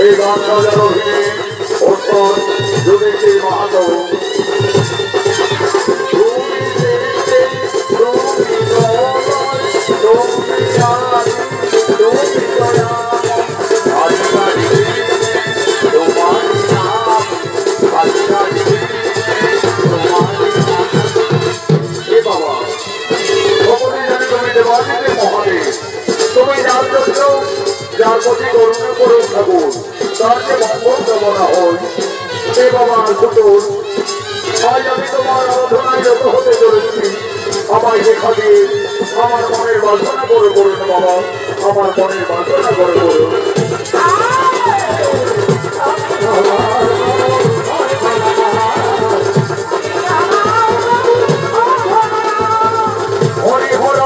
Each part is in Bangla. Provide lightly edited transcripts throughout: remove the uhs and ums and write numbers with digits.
এই গান বাজার অভিনয়ে অর্থন যুগেশী মাহাতো তুমি যার জন্য যার প্রতি করুণা করে ঠাকুর তার যে মঙ্গল কামনা হয় সে বাবা ঠাকুর আজ আমি তোমার আরাধনায় যত হতে চলেছি আমায় দেখা দিয়ে আমার মনের বাসনা করে করুন বাবা আমার মনের বাসনা করে করুন হরিহর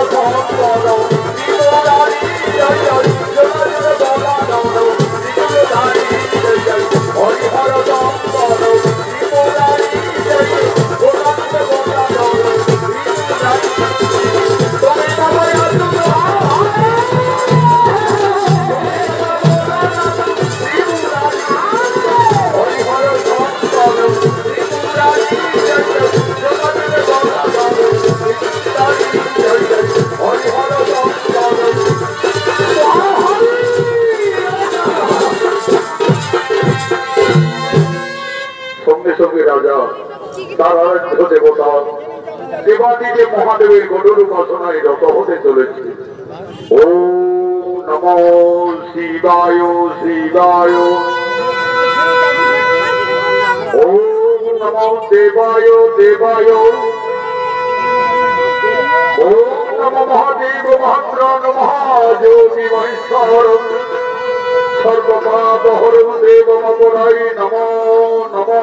রাজা তার আরাধ্য দেবতা দেবাদিদেব মহাদেবের গরুর উপাসনায় রত হতে চলেছে। ওম নমো শিবায় শিবায় ওম নমো দেবায় দেবায় ওম নমো মহাদেব মহাত্র মহাজ্যোতি মহেশ্বর সর্বপাপ হরম দেব মপরায় নমো নমো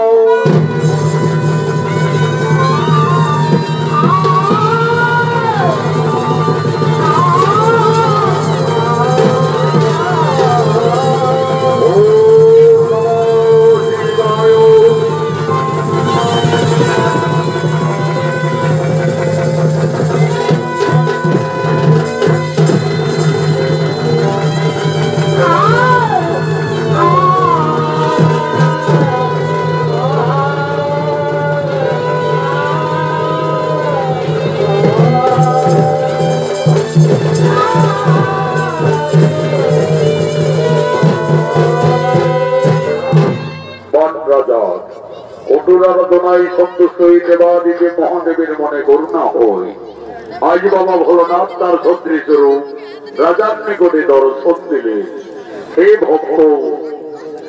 সন্তুষ্ট দেবাদিদেব মহাদেবের মনে করুণা হই। আজ বাবা ভোলানাথ তার ছত্রী স্বরূপ রাজার নিকটে দর্শন দিলে হে ভক্ত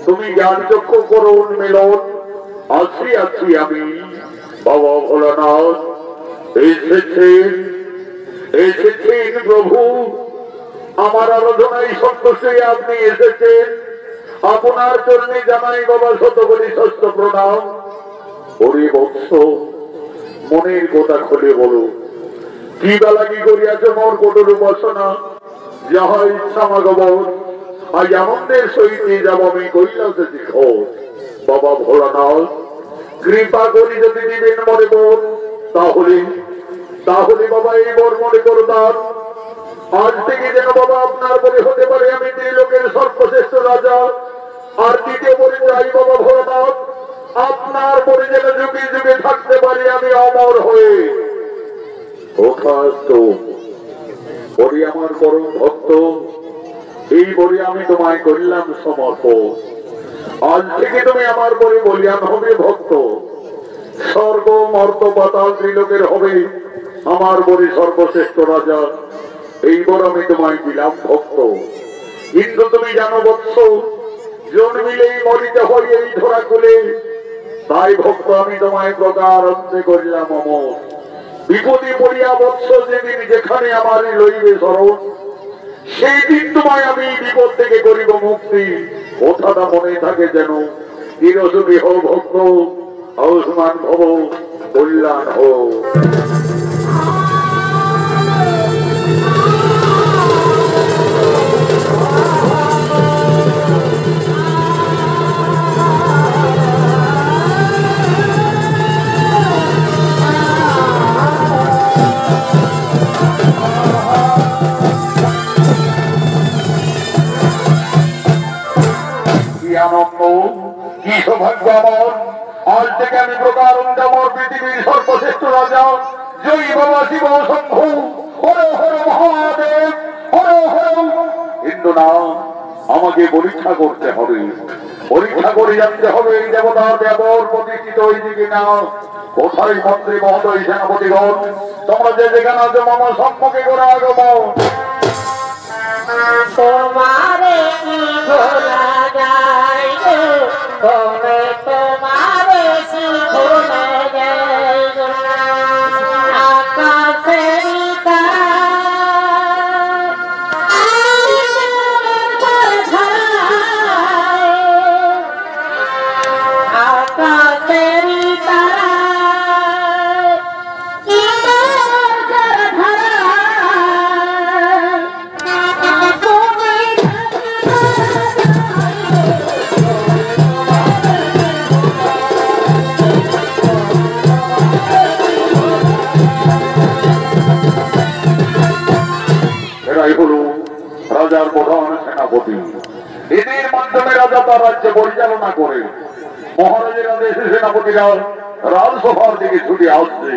তুমি জ্ঞান চক্ষু করো উন্মিলন আছি আছি আমি বাবা ভোলানাথ এসেছেন এসেছেন প্রভু আমার আরাধনায় সন্তুষ্ট আপনি এসেছেন আপনার চরণে জানাই বাবা শতকোটি ষষ্ঠ প্রণাম। ওরে বৎস মনের কথা খুলে বলো কি বেলা কি করিয়াছ মোর কোটর উপাসনা যাহা ইচ্ছা মাগবর আজ আনন্দের সহিত নিয়ে যাব আমি কৈলাসে শিখর বাবা ভোলানাথ কৃপা করি যদি দিবেন মনে বর তাহলে তাহলে বাবা এই বর মনে করতাম আজ থেকে যেন বাবা আপনার পরে হতে পারে আমি ত্রিলোকের সর্বশ্রেষ্ঠ রাজা আর দ্বিতীয় পরে চাই বাবা ভোলানাথ আপনার পরে যেন যুগে যুগে থাকতে পারি আমি অমর হয়ে বলি আমার পরম ভক্ত এই বলি আমি তোমায় করলাম সমর্পণ আজ থেকে তুমি আমার পরে বলিয়ান হবে ভক্ত স্বর্গ মর্ত পাতাল ত্রিলোকের হবে আমার বলি সর্বশ্রেষ্ঠ রাজা এইবার আমি তোমায় দিলাম ভক্ত কিন্তু তুমি জানো বৎস জন্মিলেই মরিতে হয় এই ধরা কুলে তাই ভক্ত আমি তোমায় প্রকার অন্তে করিলাম অমর বিপদে পড়িয়া বৎস যেদিন যেখানে আমার লইবে শরণ সেই দিন তোমায় আমি বিপদ থেকে করিব মুক্তি কথাটা মনে থাকে যেন চিরসুখী হো ভক্ত আয়ুষ্মান ভব কল্যাণ হো। আনন্দ, কি সৌভাগ্য আমার। আজ থেকে আমি প্রকারান্তে আমার পৃথিবীর সর্বশ্রেষ্ঠ রাজা জয়ী বাবা শিব শম্ভু হর হর মহাদেব হর হর। কিন্তু না, আমাকে পরীক্ষা করতে হবে, পরীক্ষা করে জানতে হবে এই দেবতার দেবর প্রতিষ্ঠিত হয়েছে কিনা। কোথায় মন্ত্রী মহোদয়, সেনাপতিগণ, তোমরা যে যেখানে আছো আমার সম্মুখে করে আগমন। তোমারে কি ভোলা যায় গো, তবে তোমারে কি ভোলা যায় গো। আকাশেরই তারা আকাশেরই তারা রাজার প্রধান সেনাপতি। এদের মাধ্যমে রাজা তার রাজ্য পরিচালনা করে। মহারাজের আদেশে সেনাপতিরা রাজসভার দিকে ছুটে আসছে।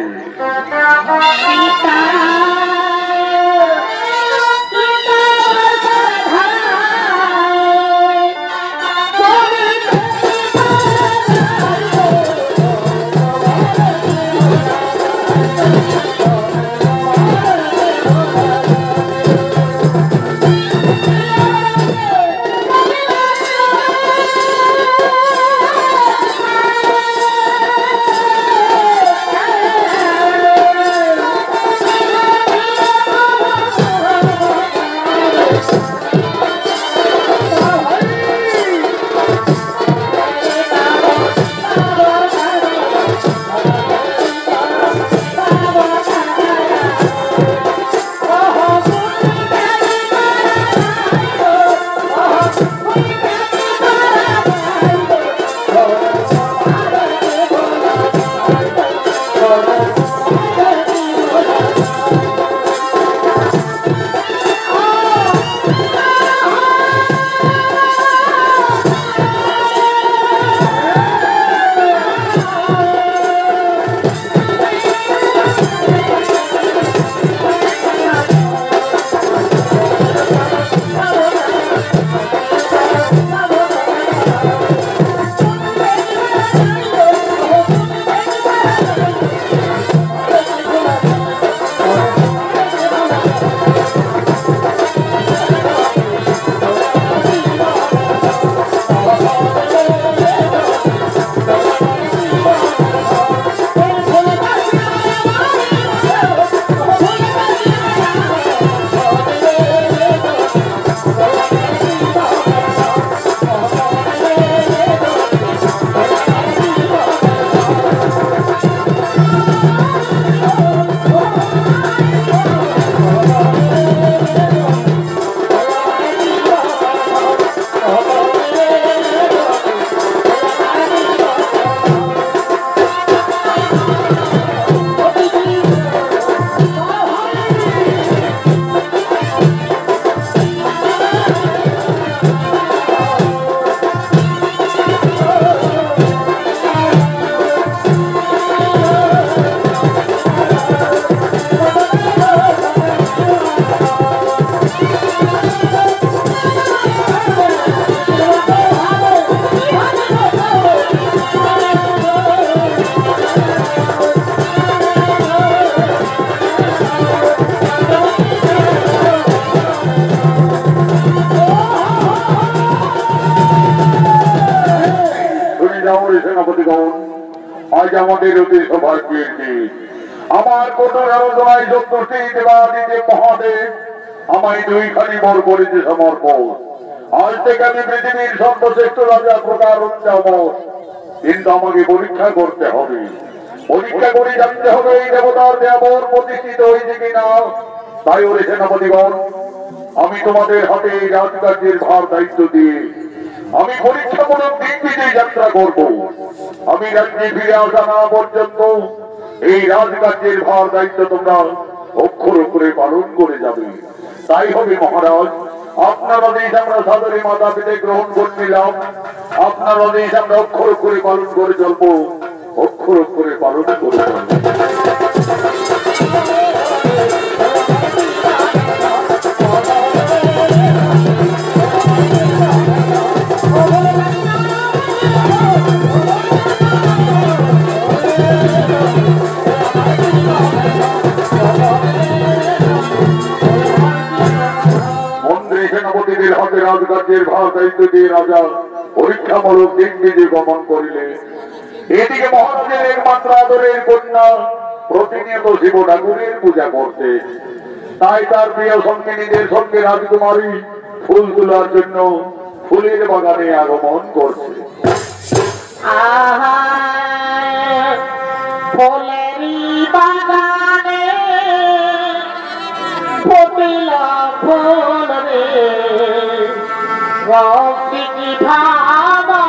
আজ আমাদের অতি সৌভাগ্যের দিন। আমার কঠোর আলোচনায় সত্যি দেবাদিতে মহাদেব আমায় দুইখানি বর করেছে সমর্পণ। আজ থেকে আমি পৃথিবীর সর্বশ্রেষ্ঠ রাজা প্রকার উচ্চামর। কিন্তু আমাকে পরীক্ষা করতে হবে, পরীক্ষা করে জানতে হবে এই দেবতার দেবর প্রতিষ্ঠিত হয়েছে কিনা। তাই ওরে সেনাপতিগণ, আমি তোমাদের হাতে এই রাজকার্যের ভার দায়িত্ব দিয়ে আমি পরীক্ষামূলক দিক যাত্রা করব। আমি রাজ্যে ফিরে আসা না পর্যন্ত এই রাজকার্যের ভার দায়িত্ব তোমরা অক্ষর অক্ষরে পালন করে যাবে। তাই হবে মহারাজ, আপনার আদেশ আমরা সাদরে মাতা পিতা গ্রহণ করে নিলাম। আপনার আদেশ আমরা অক্ষর অক্ষরে পালন করে চলবো, অক্ষর অক্ষরে পালন করে চলবো। সেনাপতিদের হাতে রাজকার্যের ভার দায়িত্ব দিয়ে রাজা পরীক্ষামূলক দিক বিজে গমন করিলেন। এদিকে মহারাজের একমাত্র আদরের কন্যা প্রতিনিয়ত শিব ঠাকুরের পূজা করতে, তাই তার প্রিয় সঙ্গিনীদের সঙ্গে রাজকুমারী ফুল তোলার জন্য ফুলের বাগানে আগমন করছে। ফুলেরি বাগানে ফুটিলা ফুল রে রসিকি ভাবা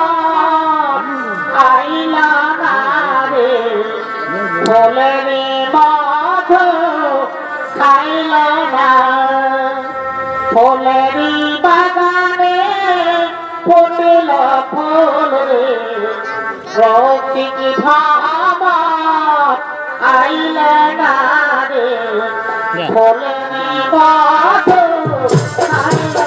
আইলা না রে ফুলেরি মাধ খাইলা না ফুলেরি বাগানে ফুটিলা ফুল রে রসিকি ভাবা আইলা না রে ফুলেরি মাধ খাইলা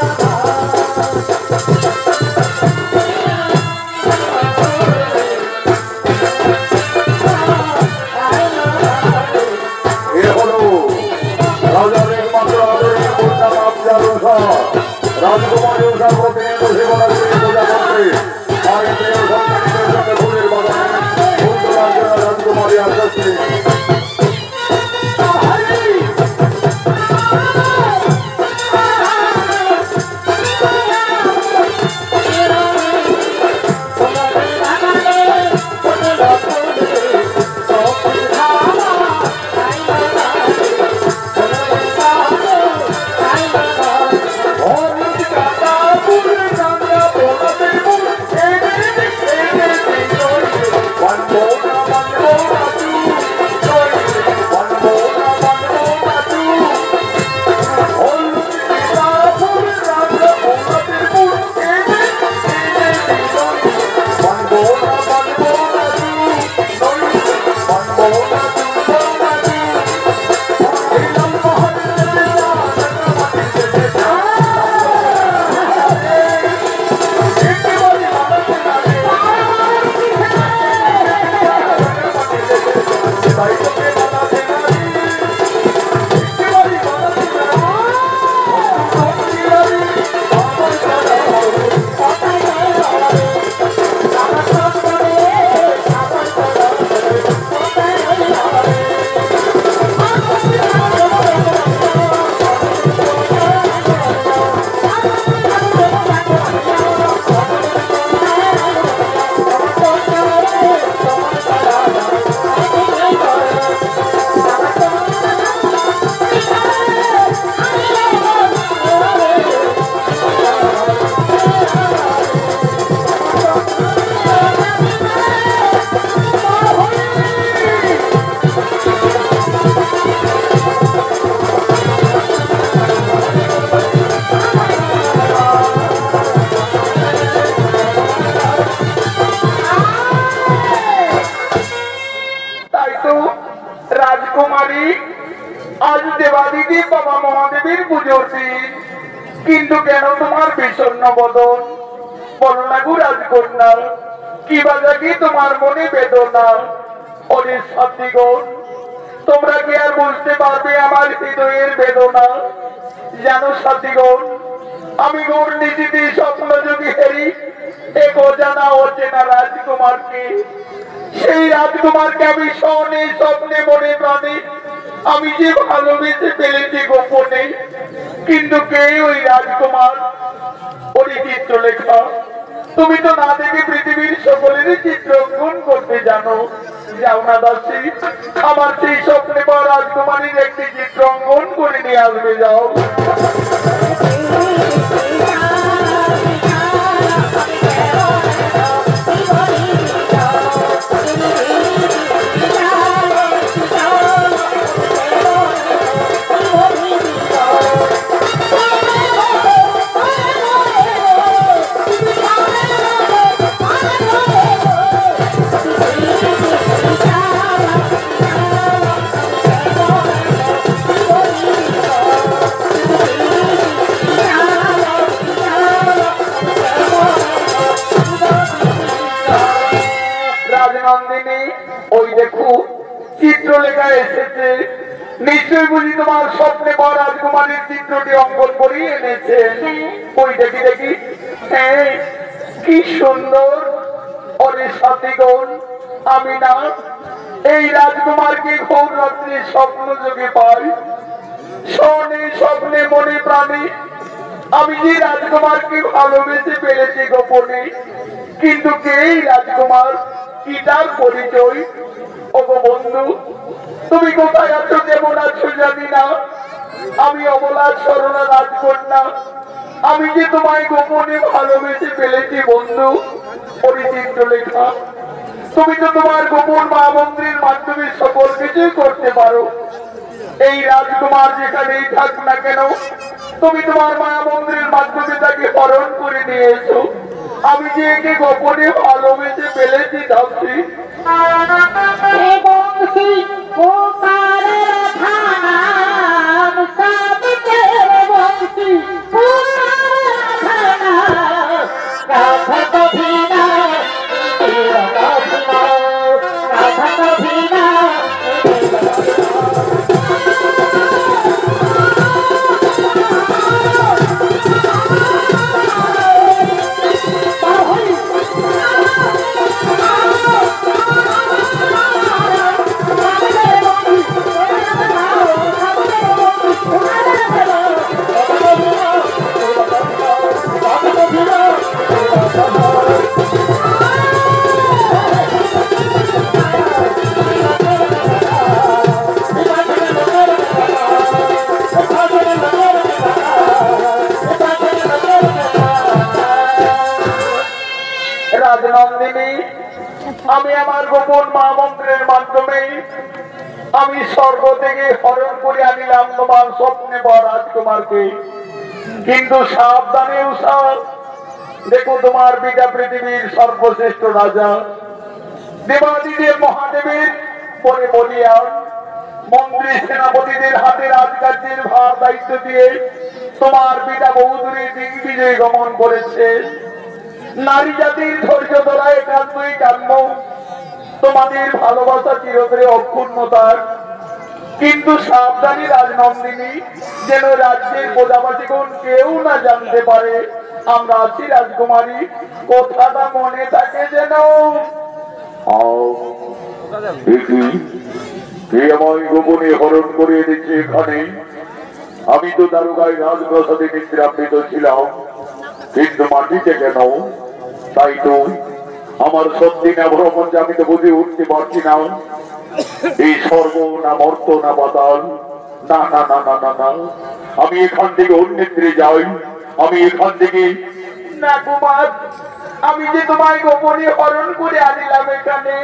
রাজকুমারী উষা প্রতিনিয়ত শিবরাত্রির পূজা করতে, তাই প্রিয় সন্তানদের সাথে ফুলের বাগানে ফুল তোলার জন্য রাজকুমারী আসছে। রাজকুমারী আজ দেবাদিদি বাবা মহাদেবের পুজোর দিন, কিন্তু কেন তোমার বিষণ্ণ বদন? বলো না গো রাজকন্যা, কি বাজাকি তোমার মনে বেদনা? ওরে সাথীগণ, তোমরা কি আর বুঝতে পারবে আমার হৃদয়ের বেদনা? জানো সাথীগণ, আমি গোর নিচিতে স্বপ্ন যদি হেরি এক অজানা অচেনা রাজকুমারকে, সেই রাজকুমারকে আমি স্বপ্নে স্বপ্নে মনে প্রাণে আমি যে ভালোবেসে ফেলেছি গোপনে, কিন্তু কে ওই রাজকুমার? ওই চিত্রলেখা, তুমি তো না দেখে পৃথিবীর সকলের চিত্র অঙ্কন করতে জানো। যাও না দাসী, আমার সেই স্বপ্নে বা রাজকুমারীর একটি চিত্র অঙ্কন করে নিয়ে আসবে, যাও। রাজনন্দিনী ওই দেখো চিত্রলেখা এসেছে, নিশ্চয়ই বুঝি তোমার স্বপ্নে বর রাজকুমারীর চিত্রটি অঙ্কন করিয়ে এনেছে। ওই দেখি দেখি, হ্যাঁ কি সুন্দর। ওরে সাথীগণ, আমি না এই রাজকুমারকে ঘোর রাত্রি স্বপ্ন যোগে পাই, স্বনে স্বপ্নে মনে প্রাণে আমি যে রাজকুমারকে ভালোবেসে পেরেছি গোপনে, কিন্তু কে এই রাজকুমার, কি তার পরিচয়? ওগো বন্ধু, তুমি কোথায় আছো, কেমন আছো জানি না। আমি অবলা সরলা রাজকন্যা, আমি যে তোমায় গোপনে ভালোবেসে ফেলেছি বন্ধু। পরিচিত লেখা, তুমি তো তোমার গোপন মা মন্ত্রীর মাধ্যমে সকল কিছুই করতে পারো। এই রাজকুমার যেখানেই থাক না কেন, তুমি তোমার মা মন্ত্রীর মাধ্যমে তাকে হরণ করে নিয়েছো। আমি যে একে গোপনে ভালোবেসে ফেলেছি ভাবছি। রাজনন্দিনী, আমি আমার গোপন মা মন্ত্রের মাধ্যমে আমি স্বর্গ থেকে হরণ করে আনিলাম তোমার স্বপ্নে বর রাজকুমারকে। কিন্তু সাবধানে উষা, দেখো তোমার পিতা পৃথিবীর সর্বশ্রেষ্ঠ রাজা দেবাদিদেব মহাদেবের পরে বলিয়ান মন্ত্রী সেনাপতিদের হাতে রাজকার্যের ভার দায়িত্ব দিয়ে তোমার পিতা বহুদূরে দিগ্বিজয় গমন করেছে। নারী জাতির ধৈর্য ধরা একান্তই কাম্য, তোমাদের ভালোবাসা চিরতরে অক্ষুণ্ণতার। কিন্তু সাবধানী রাজনন্দিনী, যেন রাজ্যের প্রজাবাসীগণ কেউ না জানতে পারে আমরা আছি রাজকুমারী, কথাটা মনে থাকে যেন। আমায় গোপনে হরণ করে এনেছে এখানে। আমি তো দারোগায় রাজপ্রাসাদে নিদ্রাবৃত ছিলাম, কিন্তু মাটিতে কেন? তাই তো আমার সত্যি না ভ্রমণ যে আমি তো বুঝে উঠতে পারছি না। এই স্বর্গ না মর্ত না পাতাল, না না না না না না, আমি এখান থেকে অন্যত্রে যাই। আমি এখান থেকে না কুমার, আমি যে তোমায় গোপনে হরণ করে আনিলাম এখানে।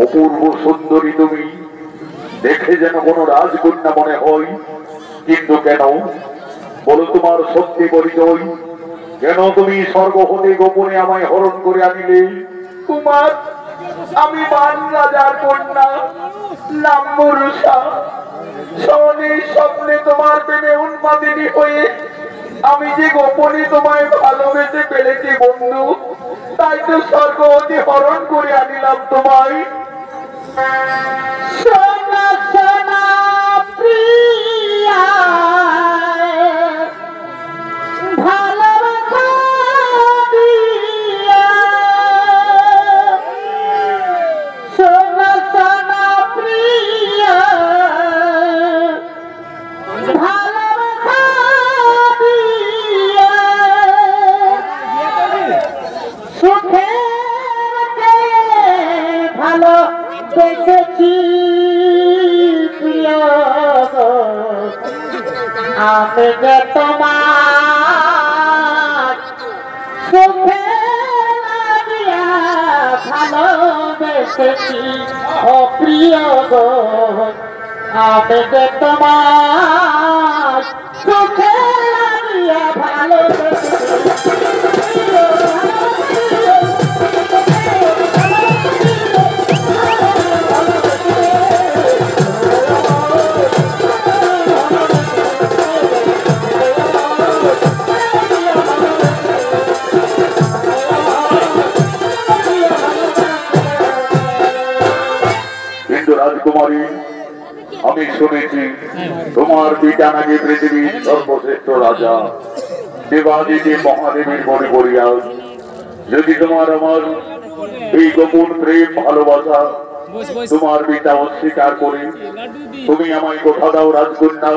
অপূর্ব সুন্দরী তুমি, দেখে যেন কোনো রাজকন্যা মনে হয়, কিন্তু কেন বলো তোমার সত্যি পরিচয়? কেন তুমি স্বর্গ হতে গোপনে আমায় হরণ করে আনিলে? কুমার, আমি বান রাজার কন্যা, নাম মরুষা। স্বনে স্বপ্নে তোমার প্রেমে উন্মাদিনী হয়ে আমি যে গোপনে তোমায় ভালোবেসে ফেলেছি বন্ধু, তাই তো স্বর্গ হতে হরণ করে আনিলাম তোমায়। সোনা সোনা প্রিয়া ভালোবাসা দিয়া, সোনা সোনা প্রিয়া ভালোবাসা দিয়া, সুখে ভালো দেখেছি প্রিয়, আমি যে তোমার সুখে লাগিয়া ভালোবেসেছি ও প্রিয় গো, আমি যে তোমার সুখে লাগিয়া ভালোবেসেছি। আমি শুনেছি তোমার পিতা নাকি পৃথিবীর সর্বশ্রেষ্ঠ রাজা দেবাদিদেব মহাদেবের মনে করিয়া যদি তোমার আমার এই গোপন প্রেম ভালোবাসা তোমার পিতা অস্বীকার করে তুমি আমায় কথা দাও রাজকন্যা,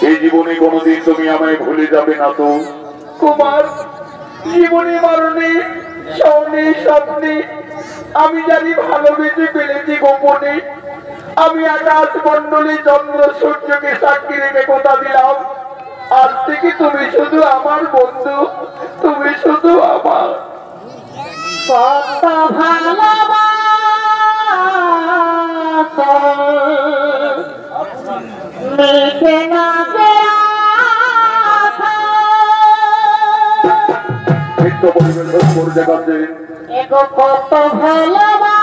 এই জীবনে কোনোদিন তুমি আমায় ভুলে যাবে না তো? কুমার, জীবনে মরণে স্বপ্নে স্বপ্নে আমি জানি ভালোবেসে ফেলেছি গোপনে। আমি আকাশ মন্ডলে চন্দ্র সূর্যকে সাক্ষী রেখে কথা দিলাম, আজ থেকে তুমি শুধু আমার বন্ধু, তুমি শুধু আমার। কত ভালোবাসা মিটে না যে আশা, নিত্য পরিবেশন করতে পারছে এগো কত ভালোবাসা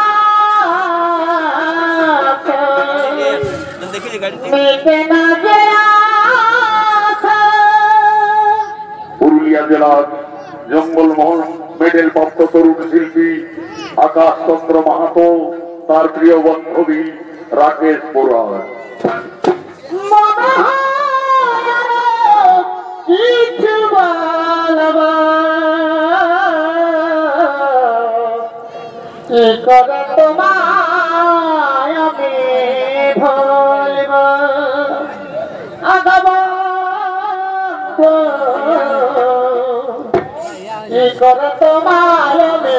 মিটে না যে আশা। পুরুলিয়া জেলার জঙ্গলমহল মেডেল প্রাপ্ত তরুণ শিল্পী আকাশ চন্দ্র মাহাতো, তার প্রিয় বান্ধবী রাকেশ বোরার। মনে হয় কিছু বলবো, কি করে তোমায় আমি ভুলব, কি করে তোমায় আমি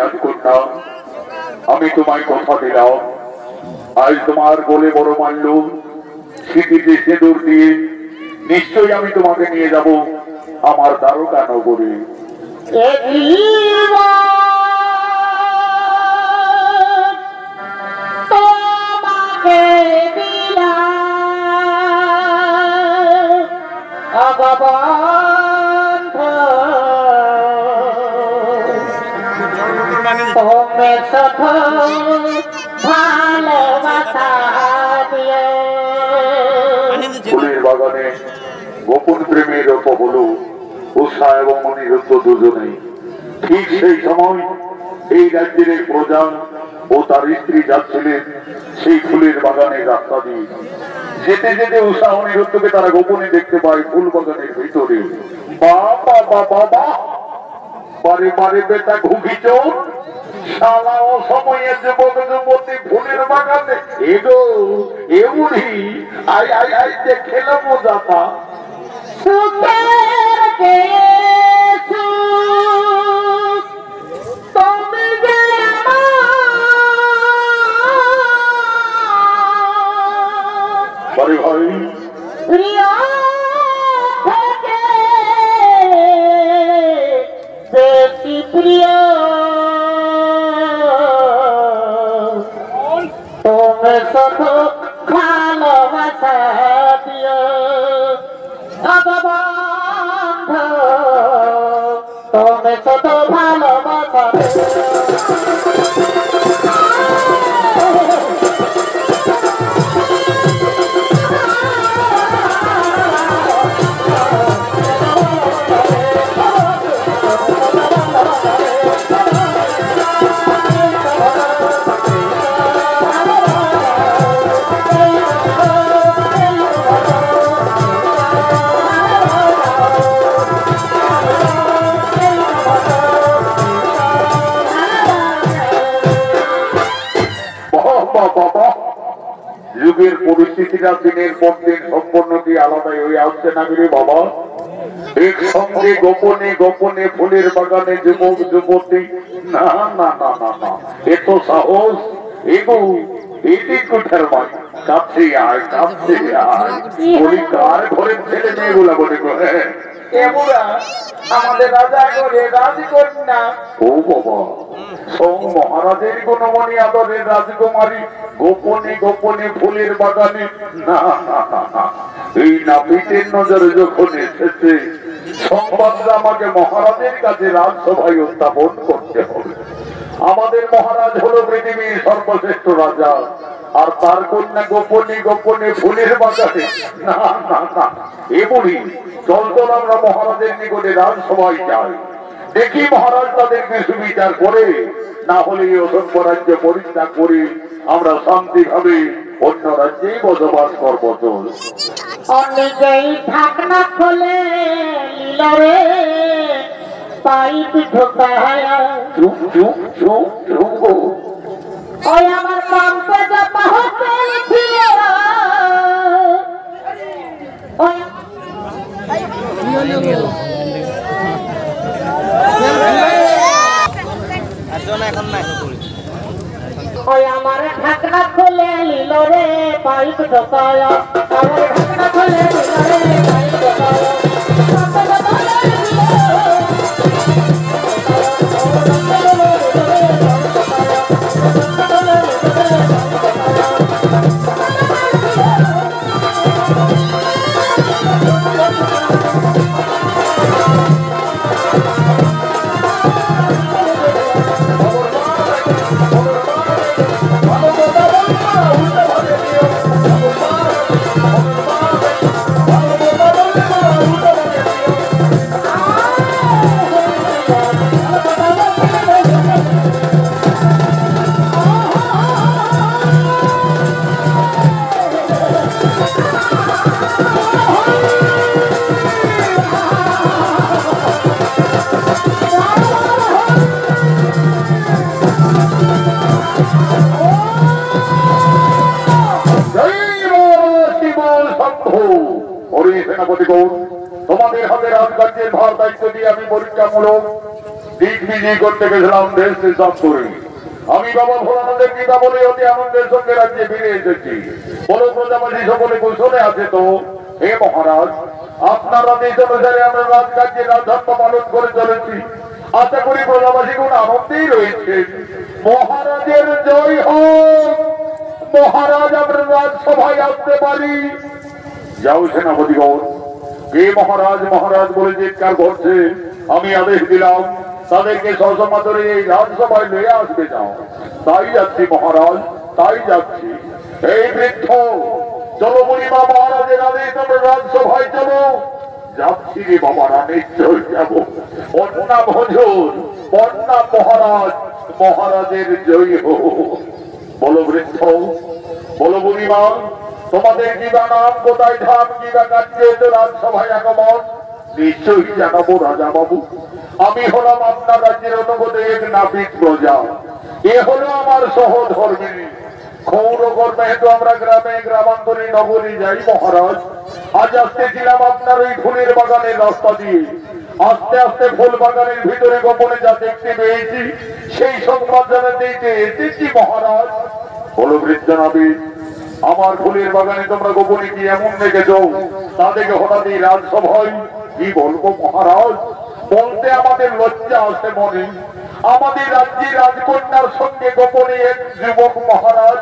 রাজকন্যা, আমি তোমায় কথা দিলাম আজ তোমার বলে বড় মাল্য স্মৃতিতে সিঁদুর দিয়ে নিশ্চয়ই আমি তোমাকে নিয়ে যাব আমার দ্বারকা নগরে। তোমাকে তুমি শুধু ভালোবাসা দিয়ে। ফুলের বাগানে গোপন প্রেমের হল উষা এবং অনিরুদ্ধ দুজনেই। ঠিক সেই সময় এই রাজ্যের এক প্রজা ও তার স্ত্রী যাচ্ছিলেন সেই ফুলের বাগানের রাস্তা দিয়ে। যেতে যেতে উষা অনিরুদ্ধকে তারা গোপনে দেখতে পায় ফুল বাগানের ভিতরে। বাবা বাবা বারে বারে বেটা ঘুঘিছ শালা অসময়ে যুবক যুবতী ফুলের বাগানে এগো এমনি আই আই আই দেখেলো মজাটা। তুমি যে ভাই প্রিয় থেকে বেশি প্রিয়, তুমি শুধু ভালোবাসা দিও বন্ধু, তুমি শুধু ভালোবাসা যুগের পরিস্থিতিটা দিনের পর দিন সম্পূর্ণটি আলাদাই হয়ে আসছে না রে বাবা। একসঙ্গে গোপনে গোপনে ফুলের বাগানে যুবক যুবতী, না না না না না, এত সাহস এগো এটি কোঠার মাই কাছে আয় কাছে আয় বলি কার ঘরের ছেলে মেয়েগুলা বলে গো। হ্যাঁ আমাদের রাজা করে রাজকন্যা। ও বাবা, সৌ মহারাজের গুণমণি আদরের রাজকুমারী গোপনে গোপনে ফুলের বাগানে, না না না না, এই নাপিতের নজরে যখন এসেছে সংবাদটা আমাকে মহারাজের কাছে রাজসভায় উত্থাপন করতে হবে। আমাদের মহারাজ হলো পৃথিবীর সর্বশ্রেষ্ঠ রাজা, আর তার কন্যা গোপনে গোপনে ফুলের বাগানে। না না না, এ বলি চল চল আমরা মহারাজের নিকটে রাজসভায় যাই, দেখি মহারাজ তাদেরকে সুবিচার করে, না হলে এই অসংখ্য রাজ্য পরিত্যাগ করে আমরা শান্তিভাবে অন্য রাজ্যেই বসবাস করবো। চল অনেকেই ঢাকনা খোলে লীলরে পাইপ ঢোকায়। চুপ চুপ চুপ চুপ। ওই আমার পাম্পে জাপা হতে ছিল ওই আমার ঢাকনা খুলে নিল রে পাইপ ঢোকায়। আমার ঢাকনা খুলে নিল রে পাইপ ঢোকায়। তোমাদের হাতে রাজকার্যের ভার দায়িত্ব দিয়ে আমি পরীক্ষামূলক দিক বিজয়ী করতে গেছিলাম দেশ হিসাব করে। আমি বাবা ভোলানাথের পিতা বলে অতি আনন্দের সঙ্গে রাজ্যে ফিরে এসেছি। বড় প্রজাপতি সকলে কৌশলে আছে তো। হে মহারাজ, আপনার আদেশ অনুসারে আমরা রাজকার্যের রাজধর্ম পালন করে চলেছি। আশা করি প্রজাবাসী কোন আনন্দেই রয়েছে। মহারাজের জয় হোক। মহারাজ আমরা রাজসভায় আসতে পারি। যাও সেনাপতিগণ, কে মহারাজ মহারাজ বলে চিৎকার করছে, আমি আদেশ দিলাম তাদেরকে সসমাদরে এই রাজসভায় লয়ে আসবে। যাও। তাই যাচ্ছি মহারাজ, তাই যাচ্ছি। এই বৃদ্ধ, চলো বুড়িমা, মহারাজের আদেশ আমরা রাজসভায় চলো। যাচ্ছি রে বাবারা, নিশ্চয় যাবো। বন্যা ভজন, বন্যা মহারাজ, মহারাজের জয় হোক। বলো বৃদ্ধ, বলো বুড়িমা, তোমাদের কিবা নাম, কোথায় ধাম, কিবা কার্যে রাজসভায় আগমন? নিশ্চয়ই জানাবো রাজা বাবু। আমি হলাম আপনার রাজ্যের অনুগত এক নাপিত প্রজা। এ হলো আমার সহধর্মিনী। ক্ষৌরকর মেহেতু আমরা গ্রামে গ্রামান্তরে নগরী যাই মহারাজ। আজ আসতেছিলাম আপনার ওই ফুলের বাগানের রাস্তা দিয়ে। আস্তে আস্তে ফুল বাগানের ভিতরে গোপনে যা দেখতে পেয়েছি সেই সংবাদ জানাতে এসেছি মহারাজ। বলো বৃদ্ধ নাপিত, আমার ফুলের বাগানে তোমরা গোপনে কি এমন দেখেছ তা দেখে হঠাৎ এই রাজসভায় কি বলবো মহারাজ? বলতে আমাদের লজ্জা আসে মনে। আমাদের রাজ্যে রাজকন্যার সঙ্গে গোপনে এক যুবক মহারাজ,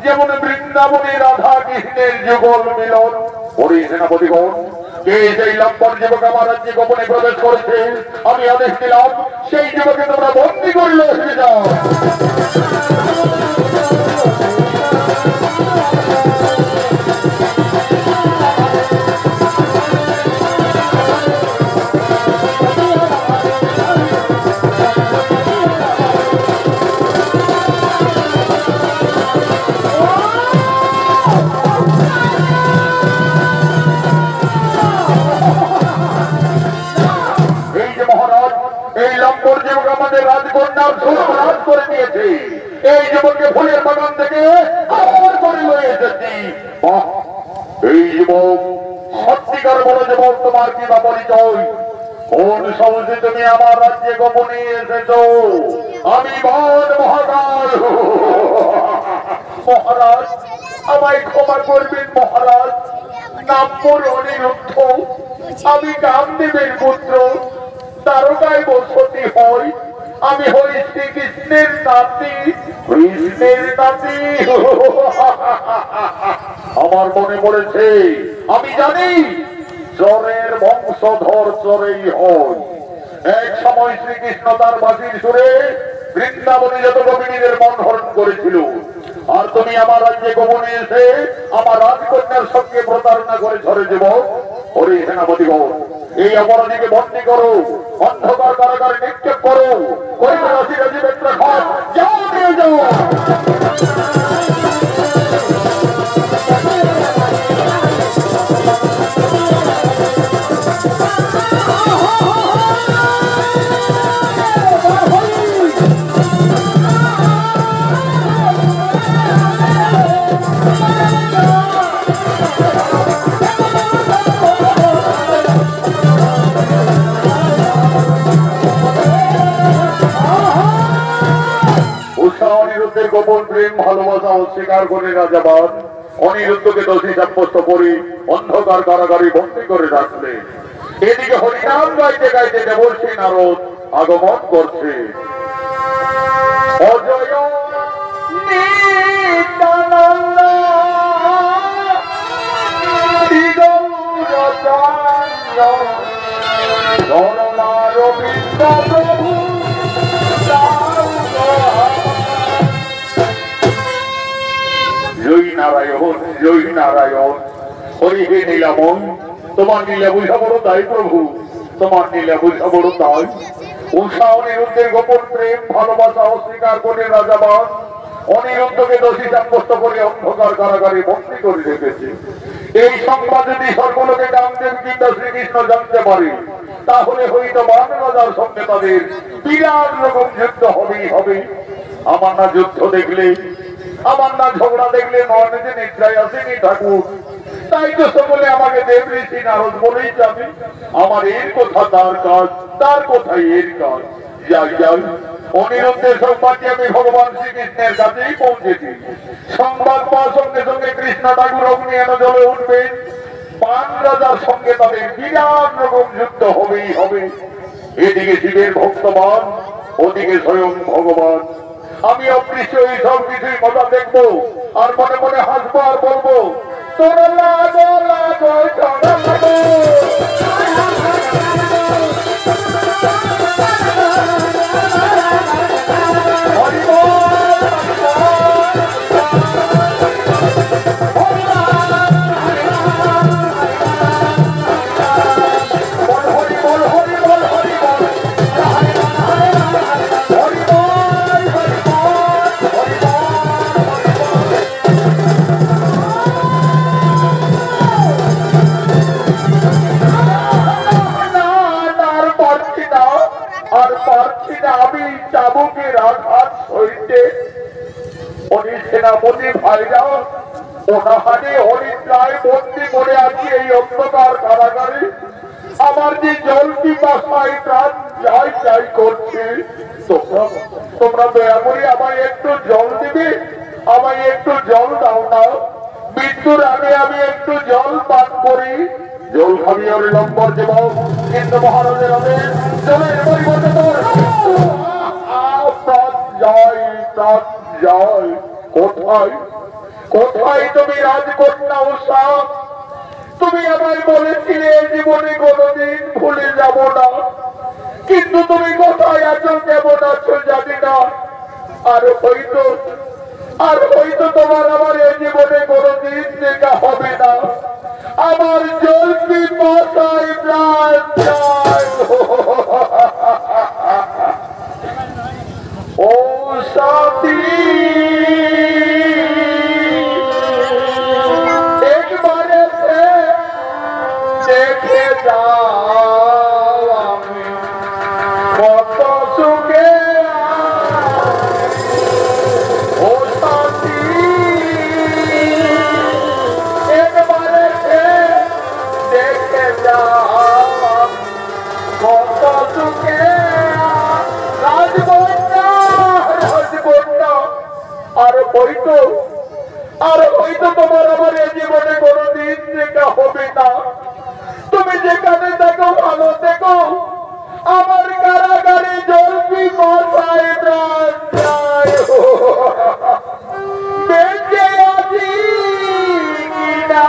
যেমন বৃন্দাবনে রাধা কৃষ্ণের যুগল মিলন। ওরে সেনাপতিগণ, কে সেই লম্পট যুবক আমার রাজ্যে গোপনে প্রবেশ করেছে? আমি আদেশ দিলাম সেই যুবকে তোমরা বন্দী করলে এসে যাও। রাজ করে দিয়েছে। এই যুবককে ফুলের বাগান থেকে আমার করে লয়ে এসেছি। এই যুবক সত্যিকার বড় যুবক, তোমার কি বা পরিচয়? কোন সাহসে তুমি আমার রাজ্যে গোপনে এসেছ? আমি বল মহারাজ। মহারাজ, আমায় ক্ষমা করবেন মহারাজ। নাম পড়ে অনিরুদ্ধ। আমি কামদেবের পুত্র, দ্বারকায় বসতি হই। আমি হই শ্রীকৃষ্ণের নাতি। কৃষ্ণের নাতি। আমার মনে পড়েছে আমি জানি চরের বংশধর চরেই হয়। এক সময় শ্রীকৃষ্ণ তার বাঁশির সুরে বৃন্দাবনে যত গোপিনীদের মন হরণ করেছিল, আর তুমি আমার রাজ্যে গোপনে এসে আমার রাজকন্যার সঙ্গে প্রতারণা করে ঝরে যাব। হরি সেনাপতিগণ, এই অপরাধীকে বন্দী করো, অন্ধকার কারাগারে নিক্ষেপ করো। যাও নিয়ে যাও। গোপন প্রেম ভালোবাসা অস্বীকার করে রাজাবান অনিরুদ্ধকে দোষী সাব্যস্ত করে অন্ধকার কারাগারে বন্দী করে রাখলেন। এদিকে হরিনাম গাইতে গাইতে দেবর্ষী নারদ আগমন করছে। অজয় নিত্যানন্দ প্রভু জয় নারায়ণ, জয় নারায়ণ। হরি হে নীলাময়, তোমার নীলা বুঝা বড় তাই প্রভু, তোমার নীলা বুঝা বড় তাই। উষা অনিরুদ্ধের গোপন প্রেম ভালোবাসা অস্বীকার করে রাজাবান অনিরুদ্ধকে দোষী সাব্যস্ত করে অন্ধকার কারাগারে বন্দী করে রেখেছে। এই সংবাদ যদি সর্বলোকে রামদেব কিংবা শ্রীকৃষ্ণ জানতে পারে, তাহলে হয়তো বান রাজার সঙ্গে তাদের বিরাট রকম যুদ্ধ হবেই হবে। আমার না যুদ্ধ দেখলে, আমার না ঝগড়া দেখলে নয় যে নিদ্রায় আসেনি ঠাকুর। তাই তো সকলে আমাকে দেব ঋষি নারদ বলেই যাবে। আমার এর কথা তার কাজ, তার কথাই এর কাজ। যাই যাই, অনিরুদ্ধের সংবাদটি আমি ভগবান শ্রীকৃষ্ণের কাছেই পৌঁছেছি। সংবাদ পাওয়ার সঙ্গে সঙ্গে কৃষ্ণ ঠাকুর অগ্নি এনে জলে উঠবেন। বান রাজার সঙ্গে তাদের বিরাট রকম যুদ্ধ হবেই হবে। এদিকে শিবের ভক্তবান, ওদিকে স্বয়ং ভগবান। আমি অদৃশ্য এই সব কিছুই মজা দেখবো, আর মনে মনে হাসবো আর বলবো, তোরা লাগো লাগো তোরা লাগো। আমি চাবুকের আঘাত সইতে সেনাপতি ভাইরা ওনাহারে হরিদ্রায় বন্দি করে আছি এই অন্ধকার কারাগারে। আমার যে জল পিপাসায় প্রাণ যাই যাই করছে, তোমরা দয়া করে আমায় একটু জল দিবে, আমায় একটু জল দাও না। মৃত্যুর আগে আমি একটু জল পান করি। জল খাবি ওর নম্বর দেব, কিন্তু মহারাজের হবে জলের পরিবর্তে তোর জয়। কোথায় কোথায় তুমি রাজকন্যা উষা? তুমি আমায় বলেছিলে জীবনে কোনোদিন ভুলে যাব না, কিন্তু তুমি কোথায় আছো, কেমন আছো জানি না। আর হয়তো তোমার আমার এই জীবনে কোনোদিন দেখা হবে না। আমার জল পিপাসায় প্রাণ যায়। ও সাথী, একবারে দেখে যাও আমি কত সুখে। ও সাথী, একবারে দেখে যাও কত সুখে। আর হয়তো তোমার আমার এই জীবনে কোনোদিন দেখা হবে না। তুমি যেখানে দেখো ভালো দেখো, আমার কারাগারে জল পিপাসায় প্রাণ যায়। বেঁচে আছি কিনা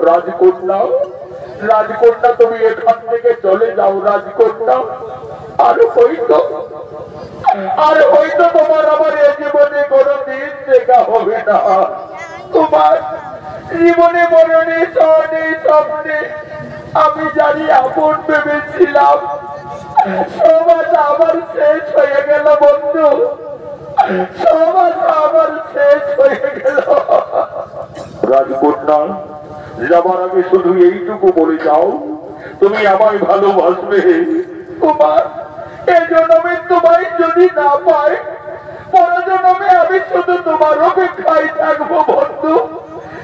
রাজকন্যা রাজকন্যা তুমি এখান থেকে চলে যাও রাজকন্যা। আর হয়তো তোমার আমার এই জীবনে কোনদিন দেখা হবে না। তোমার জীবনে মরণে স্বর্ণে স্বপ্নে আমি জানি আপন ভেবেছিলাম, সমাজ আমার শেষ হয়ে গেল বন্ধু, সমাজ আমার শেষ হয়ে গেল। রাজকন্যা যাবার আগে শুধু এইটুকু বলে যাও তুমি আমায় ভালোবাসবে। তোমার এই জন্মে তোমায় যদি না পাই পর জন্মে আমি শুধু তোমার অপেক্ষায় থাকবো বন্ধু,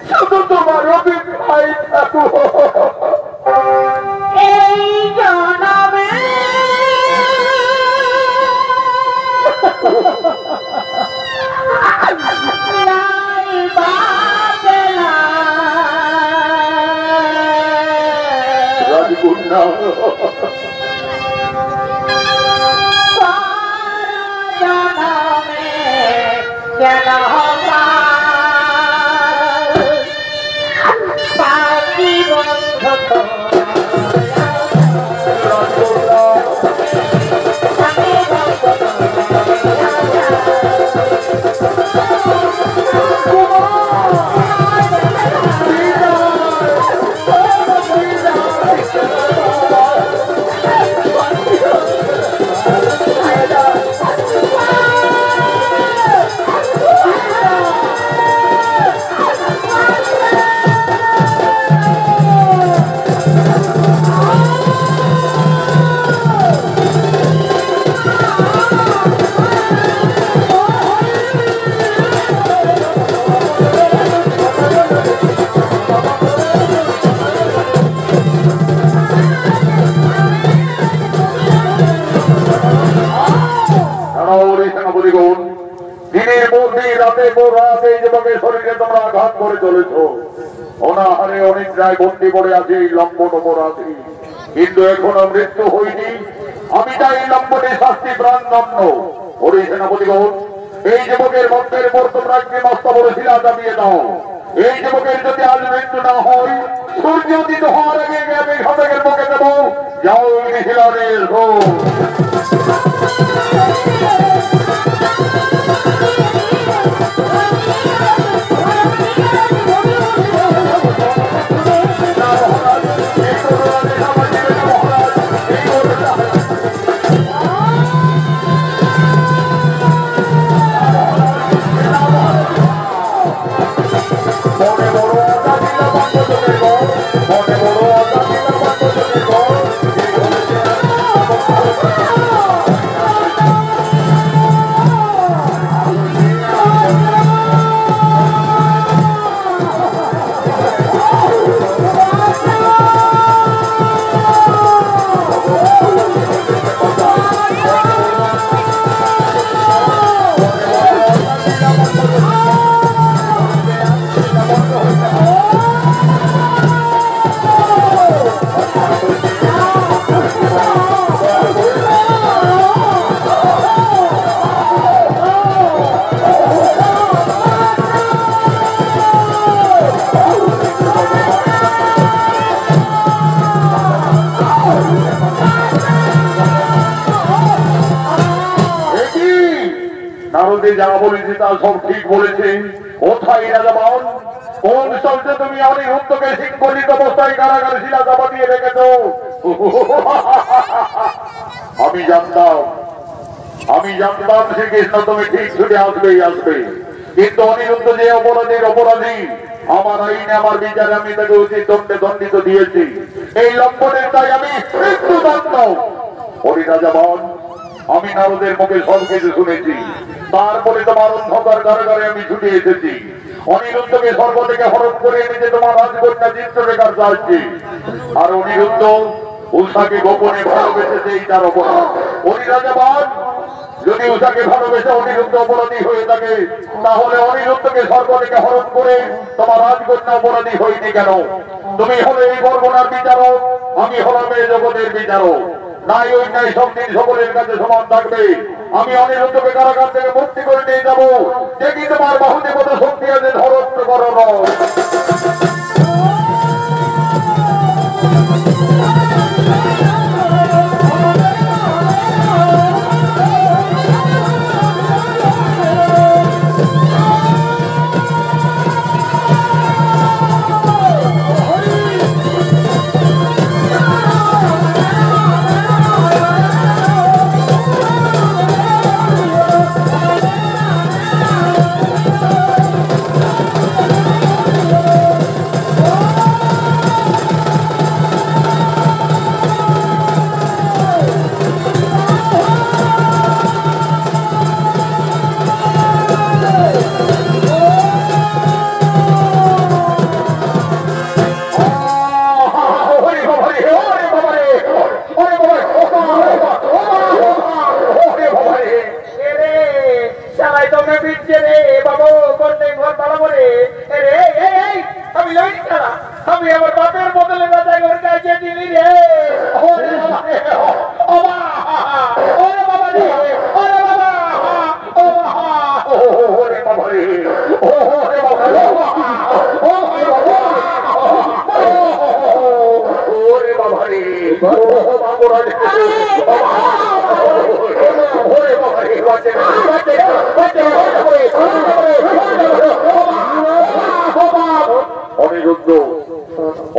শুধু তোমার অপেক্ষায় থাকবো। এই জন্মে রাজকন্যা দিনের পর দিন রাতের পর রাত এই যুবকের শরীরে তোমরা আঘাত করে চলেছ। অনাহারে অনেক রায় বন্দি পড়ে আছে এই লম্বন অপরাধী, কিন্তু এখনো মৃত্যু হয়নি। আমি চাই লম্বনের শাস্তি প্রাণদণ্ড। হরি সেনাপতিগণ, এই যুবকের মধ্যের উপর তোমরা একটি মস্ত বড় শিলা চাপিয়ে দাও। এই যুবকের যদি আজ মৃত্যু না হয়, সূর্য উদিত হওয়ার আগে আমি ঘটকের মুখে দেব, যাও এই শিলাদের নারদে যা বলেছে তা সব ঠিক বলেছে। কোথায় রাজাবান, কোন শব্দে তুমি অনিরুদ্ধকে শৃঙ্খলিত অবস্থায় কারাগারে শিলা চাপা দিয়ে রেখেছ? আমি জানতাম শ্রীকৃষ্ণ তুমি ঠিক ছুটে আসবে, কিন্তু অনিরুদ্ধ যে অপরাধী আমার আইনে আমার বিচারে আমি তাকে উচিত দণ্ডে দণ্ডিত দিয়েছি। এই লম্বনের তাই আমি মৃত্যুদণ্ড। হরি রাজাবান, আমি নারদের মুখে সব কিছু শুনেছি, তারপরে তোমার অন্ধকার কারাগারে আমি ছুটে এসেছি। অনিরুদ্ধকে স্বর্গ থেকে হরণ করে এনেছে তোমার রাজকন্যা চিত্ররেখার সাহায্যে। আর অনিরুদ্ধ উষাকে গোপনে ভালোবেসেছে, এই তার অপরাধ। হরি রাজাবান, যদি উষাকে ভালোবেসে অনিরুদ্ধ অপরাধী হয়ে থাকে, তাহলে অনিরুদ্ধকে স্বর্গ থেকে হরণ করে তোমার রাজকন্যা অপরাধী হয়নি কেন? তুমি হলে এই বর্গনার বিচারক, আমি হলাম এই জগতের বিচারক। নাই ওই নাই সব দিন সকলের কাছে সমান থাকবে। আমি অনিরুদ্ধকে কারাগার থেকে মুক্তি করে নিয়ে যাবো। দেখি তোমার বাহুতে কত শক্তি আছে, ধরো করো। আমি আমার বাপের বদলে রাজাগর কাছে দিলি রে।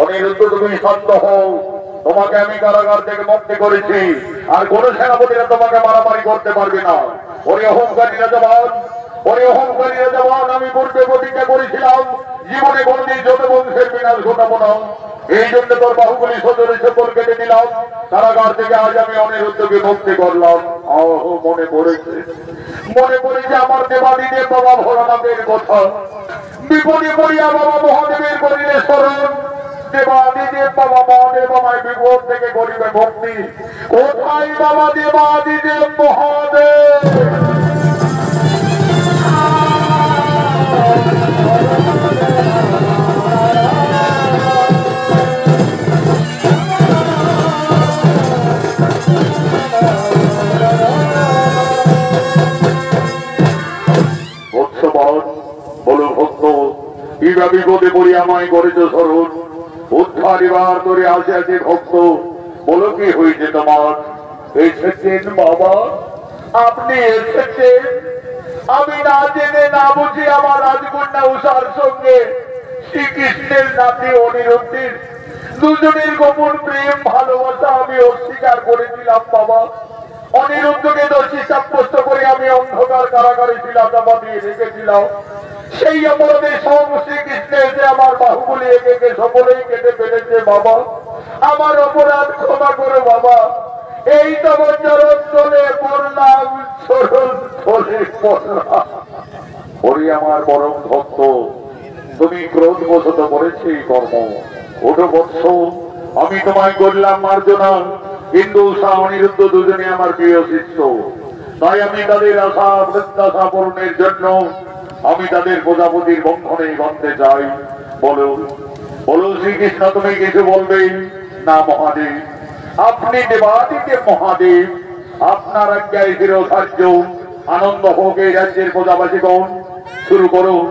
অনিরুদ্ধ, তুমি শান্ত হও। তোমাকে আমি কারাগার থেকে মুক্তি করেছি, আর কোন সেনাপতিরা তোমাকে মারামারি করতে পারবে না। ওরে অহংকারী রাজাবান, আমি পূর্বে প্রতিজ্ঞা করেছিলাম জীবনে কোনদিন যত বংশের বিনাশ ঘটাবো না। এই জন্য তোর বাহুগুলি সজরে সকল কেটে দিলাম। কারাগার থেকে আজ আমি অনিরুদ্ধকে মুক্তি করলাম। মনে পড়েছে আমার দেবাদিদেব বাবা ভোলানাথের কথা। বিপদে পড়িয়া বাবা মহাদেবের করিলে স্মরণ। দেবাদিদেব বাবা মহাদেব আমায় বিপদ থেকে করিবে ভক্তি। কোথায় বাবা দেবাদিদেব মহাদেব? বলো ভক্ত, ইবা বিপদে পড়ি আমায় করেছ স্মরণ। উদ্ধার এবার করে আসে ভক্ত, বলো কি হয়েছে তোমার? এসেছেন বাবা, আপনি এসেছেন। আমি না জেনে না বুঝি আমার রাজকন্যা উষার সঙ্গে শ্রীকৃষ্ণের নাতি অনিরুদ্ধের দুজনের গোপন প্রেম ভালোবাসা আমি অস্বীকার করেছিলাম বাবা। অনিরুদ্ধকে দোষী সাব্যস্ত করে আমি অন্ধকার কারাগারে শিলা চাপা দিয়ে রেখেছিলাম। সেই অপরাধে সব শ্রীকৃষ্ণ এসে আমার বাহুগুলি একে সকলেই কেটে ফেলেছে বাবা। আমার অপরাধ ক্ষমা করো বাবা। এই তো চরণ চলে পড়লাম, চরণ চলে পড়লাম। ওরে আমার পরম ভক্ত, তুমি ক্রোধবশত করেছি কর্ম। ওঠো বৎস, আমি তোমায় করলাম মার্জনা, কিন্তু উষা অনিরুদ্ধ দুজনে আমার প্রিয় শিষ্য। তাই আমি তাদের আশা প্রত্যাশা পূরণের জন্য আমি তাদের প্রজাপতির বন্ধনে বাঁধতে চাই। বলো শ্রীকৃষ্ণ, তুমি কিছু বলবে না? মহাদেব, আপনি দেবাদিদেব মহাদেব, আপনার আজ্ঞায় চিরধার্য। আনন্দ হোক এই রাজ্যের প্রজাবাসীগণ। শুরু করুন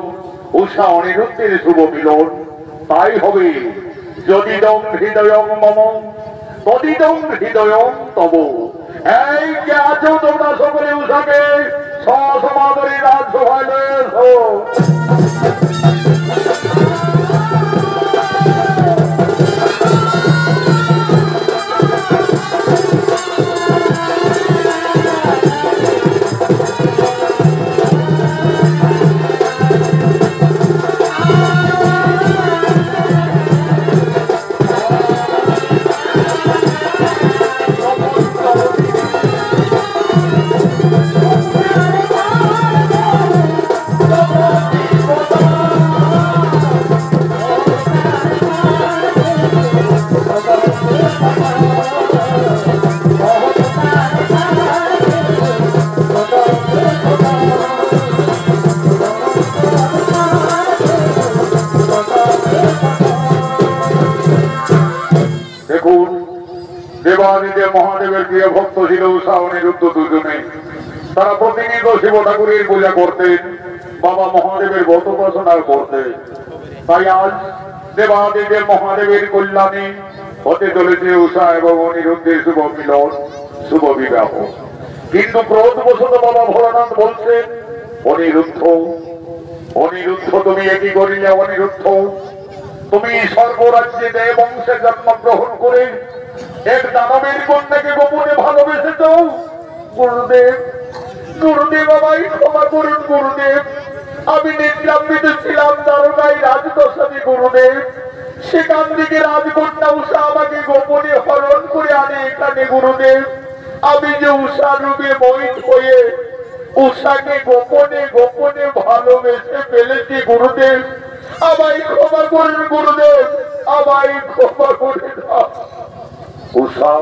উষা অনিরুদ্ধের শুভ মিলন। তাই হবে যদিদং হৃদয়ং মম তদিদং হৃদয়ং তব। এই যে আছো তোমরা সকলে উষাকে সসমাদরে দেবাদিদেব মহাদেবের প্রিয় ভক্ত ছিল উষা অনিরুদ্ধ দুজনে। তারা প্রতিনিয়ত শিব ঠাকুরের পূজা করতেন, বাবা মহাদেবের ব্রত উপাসনা করতেন। তাই আজ দেবাদিদেব মহাদেবের কল্যাণে হতে চলেছে উষা এবং অনিরুদ্ধের শুভ মিলন, শুভ বিবাহ। কিন্তু ক্রোধবশত বাবা ভোলানাথ বলছেন, অনিরুদ্ধ অনিরুদ্ধ তুমি একই করিলে? অনিরুদ্ধ, তুমি সর্বরাজ্যে দেব বংশে জন্মগ্রহণ করে এক দানবের কন্যাকে গোপনে ভালোবেসেছ। গুরুদেব, গুরুদেব আমায় ক্ষমা করুন গুরুদেব। আমি নিদ্রান্বিত ছিলাম দ্বারকায় রাজদশাতে গুরুদেব। সেখান থেকে রাজকন্যা উষা আমাকে গোপনে হরণ করে আনে এখানে গুরুদেব। আমি যে উষা রূপে মোহিত হয়ে উষাকে গোপনে গোপনে ভালোবেসে ফেলেছি গুরুদেব। আমায় ক্ষমা করুন গুরুদেব, আমায় ক্ষমা করে দাও। উষা,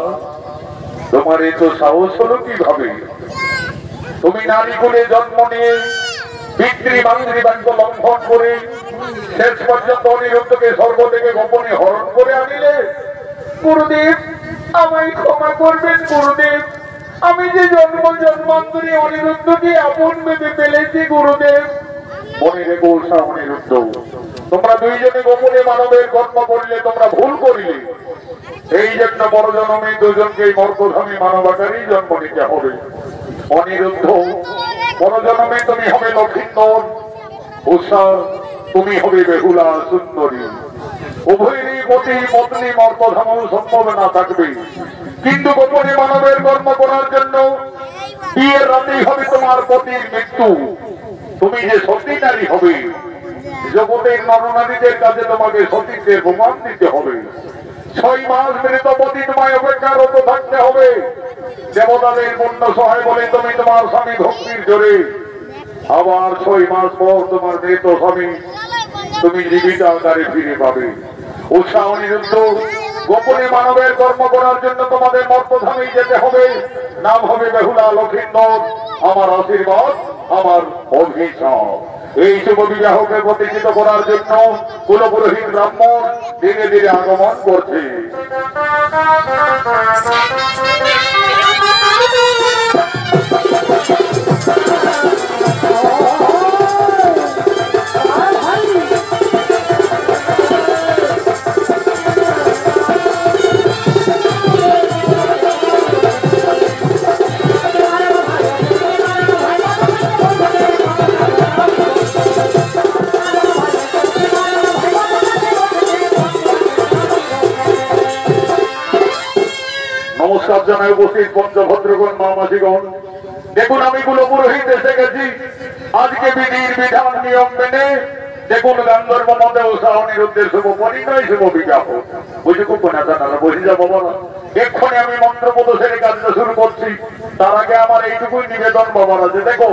তোমার এত সাহস হলো কিভাবে? তুমি নারী কুলে জন্ম নিয়ে পিতৃমাতৃবাক্য লঙ্ঘন করে শেষ পর্যন্ত অনিরুদ্ধকে স্বর্গ থেকে গোপনে হরণ করে আনিলে। গুরুদেব, আমায় ক্ষমা করবেন গুরুদেব। আমি যে জন্ম জন্মান্তরে অনিরুদ্ধকে আপন ভেবে ফেলেছি গুরুদেব। মনে রেখো উষা, অনিরুদ্ধ, তোমরা দুইজনে গোপনে মানবের কর্ম করলে তোমরা ভুল করিলে। এই জন্য বড় জন্মে দুজনকে মর্তধামী মানব আকারেই জন্ম নিতে হবে। অনিরুদ্ধ, বড় জন্মে তুমি হবে লক্ষিন্দর, উষা তুমি হবে বেহুলা সুন্দরী। উভয়েরই পতি পত্নী মর্তধাম সম্ভব না থাকবে, কিন্তু গোপনে মানবের কর্ম করার জন্য বিয়ের রাতেই হবে তোমার পতির মৃত্যু। তুমি যে সতী নারী হবে, জগতের নরনারীদের কাছে তোমাকে সতীত্বের প্রমাণ দিতে হবে। 6 মাস মৃতপতি তোমায় অপেক্ষারত থাকতে হবে। দেবতাদের পুণ্য সহায় বলে তুমি তোমার স্বামী ভক্তির জোরে আবার 6 মাস পর তোমার মৃত স্বামী তুমি জীবিত আকারে ফিরে পাবে। উষা, অনিরুদ্ধ, গোপনে মানবের কর্ম করার জন্য তোমাদের মর্তধামেই যেতে হবে। নাম হবে বেহুলা লক্ষিন্দর। আমার আশীর্বাদ, আমার অভিশাপ। এই শুভ বিবাহকে প্রতিষ্ঠিত করার জন্য কুলপুরোহিত ব্রাহ্মণ ধীরে ধীরে আগমন করছে। নমস্কার জানাই উপস্থিত পঞ্চভদ্রগণ, মামাসিগণ। দেখুন, আমি কুলপুরোহিত এসে গেছি। আজকে বিধির বিধান নিয়ম মেনে দেখুন গান্ধর্ব মধ্যে উষা অনিরুদ্ধের শুভ পরিণয়, শুভ বিবাহ। বুঝে খুব না জানারা, বুঝে যাবো বাবা। এক্ষুনি আমি মন্ত্রপদ সেরে কাজ শুরু করছি। তার আগে আমার এইটুকুই নিবেদন বাবারা, যে দেখো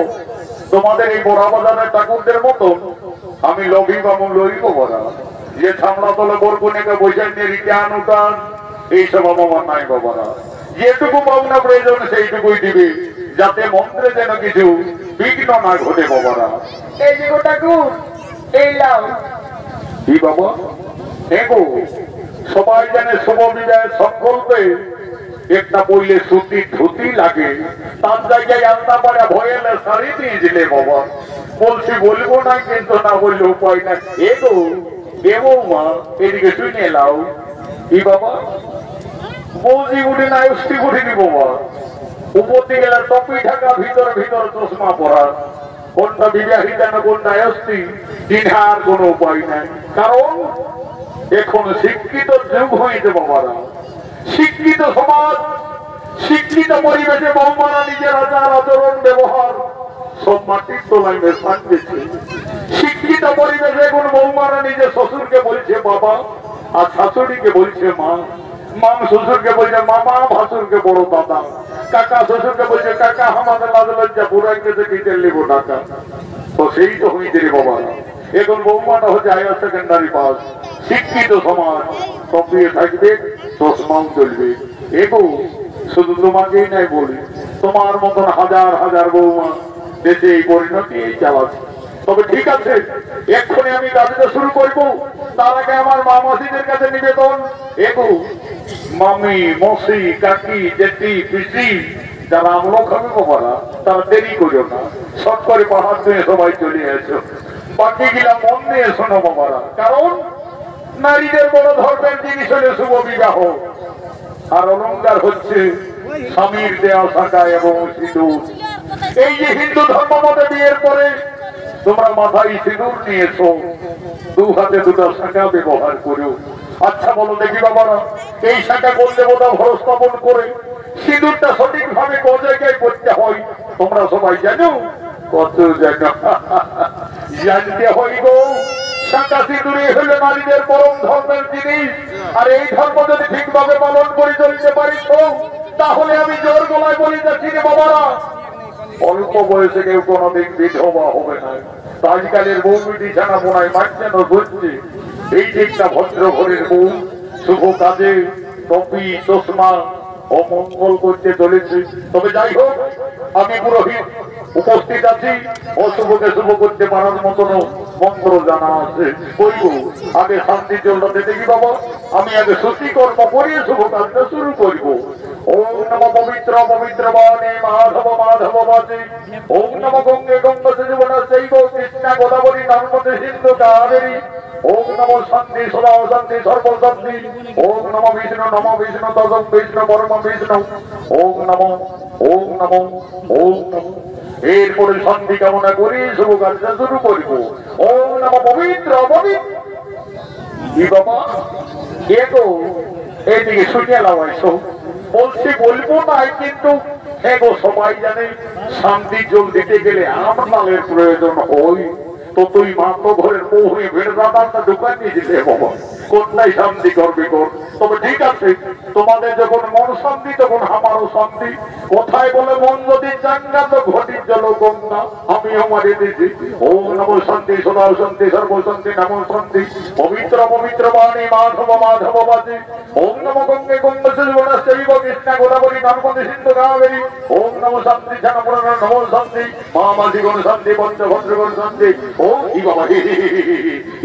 তোমাদের এই বড়া বাজারের ঠাকুরদের মতো আমি লোভী বা লই বাবারা, যে ছামড়া তলে বরকুনিকে বৈশাখ নিয়ে রিটার্ন উঠান, এইসব আমার নাই বাবারা। যেটুকু পাওনা প্রয়োজন সেইটুকুই দিবে, যাতে মন্ত্রে যেন কিছু বিঘ্ন না ঘটে বাবারা। এই যে ঠাকুর, এই লাও। কি বাবা? দেখো, সবাই জানে শুভ বিজয়ের সংকল্পে একটা পইলে সুতি ধুতি লাগে, তার জায়গায় আলতা পাড়া ভয়েলে শাড়ি দিয়ে দিলে বাবা। বলছি বলবো না, কিন্তু না বললে উপায় না। এগো এগো মা, এদিকে শুনে লাও। কি বাবা? বৌজি উঠে না, উষ্টি উঠিনি বাবা। উপর দিকে টপি ঢাকা, ভিতর ভিতর চশমা পরা। কোনটা বিবাহিতা না কোনটা অস্থি, চিনহার কোন উপায় নাই। কারণ এখন শিক্ষিত যুগ হয়েছে বাবারা। শিক্ষিত সমাজ, শিক্ষিত পরিবেশে বৌমারা নিজের আচার আচরণ ব্যবহার সব মাটির তোলায় মেশান দিচ্ছে। শিক্ষিত পরিবেশে এখন বৌমারা নিজের শ্বশুরকে বলছে বাবা, আর শাশুড়িকে বলছে মা। মাম শ্বশুরকে বলছে মামা, ভাসুরকে বড় দাদা, কাকা শ্বশুরকে বলছে কাকা, আমাদের লাজ লজ্জা বুড়াই গেছে কি লিব টাকা। তো সেই তো হইতে রে বাবা। এখন বৌমাটা হচ্ছে হায়ার সেকেন্ডারি পাস, শিক্ষিত সমাজ, কপিয়ে থাকবে, চশমাও চলবে। এগো শুধু তোমাকেই নাই বলি, তোমার মতন হাজার হাজার বৌমা দেশে এই পরিণতি এই চালাচ্ছে। তবে ঠিক আছে, এক্ষুনি আমি কাজটা শুরু করব। তার আগে আমার মা মাসিদের কাছে নিবেদন, এগো মামি, মসি, কাকি, জেঠি, পিসি, যারা আমলো খাবে বাবারা, তারা দেরি করিও না, শট করে পাহাড় দিয়ে সবাই চলে এসো। বাকি গিলা মন দিয়ে শোনো বাবারা, কারণ নারীদের বড় ধর্মের জিনিস হলে শুভ বিবাহ, আর অলঙ্কার হচ্ছে স্বামীর দেওয়া শাখা এবং সিঁদুর। এই যে হিন্দু ধর্ম মতে বিয়ের পরে তোমরা মাথায় সিঁদুর নিয়েছো, দু হাতে দুটো শাখা ব্যবহার করো। আচ্ছা বলো দেখি বাবারা, এই শাখা কোন দেবতা ভরস স্থাপন করে সিঁদুরটা সঠিক ভাবে কোন জায়গায় করতে হয় তোমরা সবাই জানো? কত জায়গা জানতে হয় গো। শাখা সিঁদুরে হলে নারীদের পরম ধর্মের জিনিস, আর এই ধর্ম যদি ঠিকভাবে পালন করে চলতে পারিস তাহলে আমি জোর গলায় বলে যাচ্ছি রে বাবারা, অল্প বয়সে কেউ কোনোদিন বিধবা হবে না। আজকালের বউ বিটি ছানা বোনায় মাঝখানে ঘুরছে, এই দিকটা ভদ্র ঘরের বউ শুভ কাজে টপি চশমা অমঙ্গল করতে চলেছে। তবে যাই হোক, আমি পুরোহিত উপস্থিত আছি, অশুভকে শুভ করতে পারার মতন মন্ত্র জানা আছে। বলব আগে শান্তি জলটাতে দেখি বাবা, আমি আগে সত্যি কর্ম করিয়ে শুভ কাজটা শুরু করবো। ওম নম পবিত্র পবিত্র বাণী মাধব মাধব বাচে, ওম নম গঙ্গে গঙ্গ জীবনা চৈব কৃষ্ণা গোদাবরী নর্মদে সিন্ধু কাবেরী, ওম নম শান্তি সদা শান্তি সর্বশান্তি, ওম নম বিষ্ণু তদম বিষ্ণু পরম বিষ্ণু, ওম নম ওম নম ওম নম। এরপরে শান্তি কামনা করি শুভ কাজটা শুরু করব। ওম নম পবিত্র পবিত্র। কি বাবা এগো এইদিকে শুনিয়ে লাগাইছো, বলছি বলবো না, কিন্তু এগো সবাই জানে শান্তি জল দিতে গেলে আমলালের প্রয়োজন হয়। তো তুই মাত্র ঘরের বউ হয়ে ভেড় রান্নাটা দোকান নিয়ে দিলে বাবা, কোনটাই শান্তি করবি কর। তবে ঠিক আছে, তোমাদের যখন মন শান্তি তখন আমারও শান্তি। কোথায় বলে মন যদি চাঙ্গা তো ঘটির জল গঙ্গা, আমি আমার দিয়েছি। ওম নম শান্তি সদা শান্তি সর্বশান্তি নম শান্তি, পবিত্র পবিত্র বাণী মাধব মাধব বাজে, ওম নম গঙ্গে গঙ্গ জীবনা চৈব কৃষ্ণা গোদাবরী নর্মদে সিন্ধু কাবেরী, ওম নম শান্তি জানপুর নম শান্তি, মা মাঝিগণ শান্তি, পঞ্চভদ্রগণ শান্তি। ও ই বাবা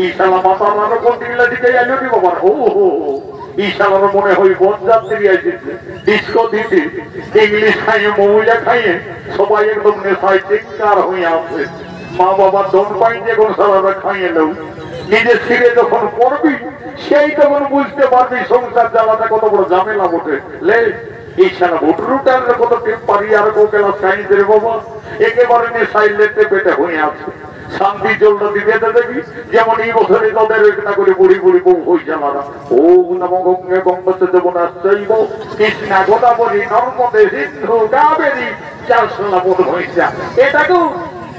ঈশালা মাতার আরো কোন দিল্লা দিকে আইলো কি বাবা? ও ঈশালার মনে হয় বনযাত্রী আসছে, ডিস্কো দিতে ইংলিশ খাইয়ে মহিলা খাইয়ে সবাই একদম নেশায় চিৎকার হয়ে আসছে। মা বাবার দম পাইতে কোন সারাটা খাইয়ে নেও, নিজের ছিঁড়ে যখন পড়বি সেই তখন বুঝতে পারবি সংসার জ্বালাটা কত বড় ঝামেলা বটে। লে ঈশালা ভুটরুটার কত টেম্পারি আর কোকেলা সাইন্স রে বাবা, একেবারে নেশায় লেটে পেটে হয়ে আছে। শান্তি জলটা দিতে দেবি, যেমন এই বছরে তাদের একটা করে বুড়ি বুড়ি বউ হয়ে যাওয়া। ওম নম গঙ্গে গঙ্গতে যমুনা চৈব কৃষ্ণা গোদাবরী নর্মদে সিন্ধু কাবেরী, চার সোনা বোধ হয়েছে। এটা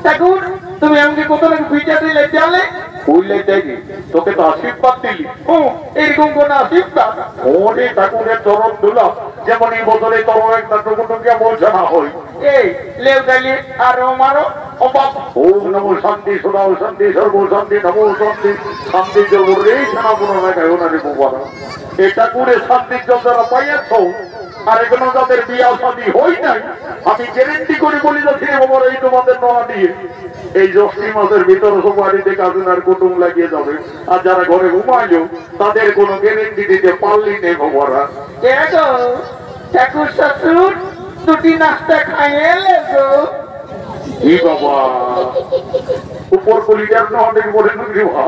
ঠাকুর তুমি আমাকে কত লোক বিচার দিলে জালে বললে দেখি তোকে তো আশীর্বাদ দিলি। ও এরকম কোন আশীর্বাদ? ওরে ঠাকুরের চরণ দুলা, যেমন এই বছরে তোর একটা টুকুটুকিয়া বলছে না হয় এই লেউ গালি আর মারো। ওম নম শান্তি সদা শান্তি সর্বশান্তি নম শান্তি, শান্তি জল রে ছানা কোনো জায়গায় ওনারে বাবা। এই ঠাকুরের শান্তির জল যারা পাইয়াছ আর এখনো যাদের বিয়া শাদী হই নাই, আমি গ্যারেন্টি করে বলি যাচ্ছি বাবার এই তোমাদের নড়া দিয়ে এই জ্যৈষ্ঠী মাসের ভিতরে সব বাড়িতে কাজুনার কুটুম লাগিয়ে যাবে। আর যারা ঘরে ঘুমাইলো তাদের কোনো গ্যারেন্টি দিতে পারলি নেই বাবারা। ঠাকুর শ্বশুর দুটি নাস্তা খাইয়ে লেগো ই বাবা, উপর কলিটার না অনেক বলে নুকি বা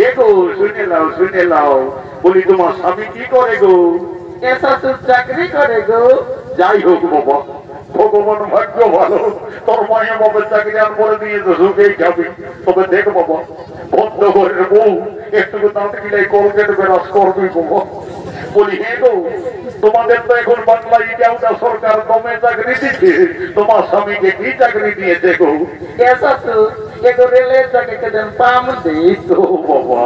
এগো শুনে লাও বলি তোমার স্বামী কি করে গো? এ শ্বশুর চাকরি করে গো। যাই হোক বাবা, ভগবান ভাগ্য ভালো, তোর মায়ের বাবার চাকরি আর করে দিয়ে তো সুখেই যাবি। তবে দেখ বাবা, বদ্ধ ঘরের বউ একটু তাঁতে গিলে কলকেট বেরাস করবি বাবা। বলি হে গো, তোমাদের তো এখন বাংলা ইটাউটা সরকার দমে চাকরি দিচ্ছে, তোমার স্বামীকে কি চাকরি দিয়েছে গো? রেলের চাকরি পাম দিই তো বাবা,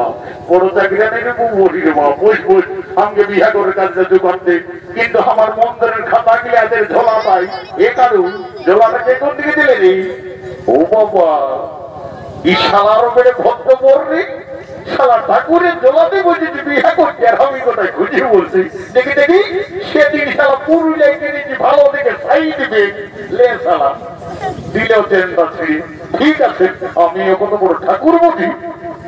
বড় চাকরি নেই রে বউ বলি রে বাবা, বস বস আমাকে বিয়া করে কাজে করতে, কিন্তু আমার মন্দিরের খাতা গিয়ে এদের ঝোলা পাই এ কারু ঝোলাটা কে কোন দিকে দিলে রে? ও বাবা, ই শালার মেরে ভক্ত পড়লি, শালা ঠাকুরের ঝোলাতে বলছি বিয়া করতে, আর আমি কোথায় খুঁজে বলছি দেখি দেখি সেদিন শালা পুরুলিয়ায় কিনেছি ভালো দেখে সাই দিবে লে শালা দিলেও চেনটা ছিঁড়ি। ঠিক আছে, আমিও কত বড় ঠাকুর বুঝি,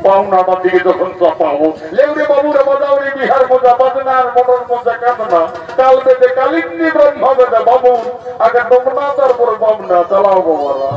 পাওনাটার দিকে যখন চাপাবো লেউরে বাবুরে বাজাওরে বিহার মজা বাজনা আর মনের মজা কাঁদনা কাল বেদে কালিন্দি ব্রহ্মা বেদে বাবু আগে তোমরা তারপর বাবনা চালাও বাবারা।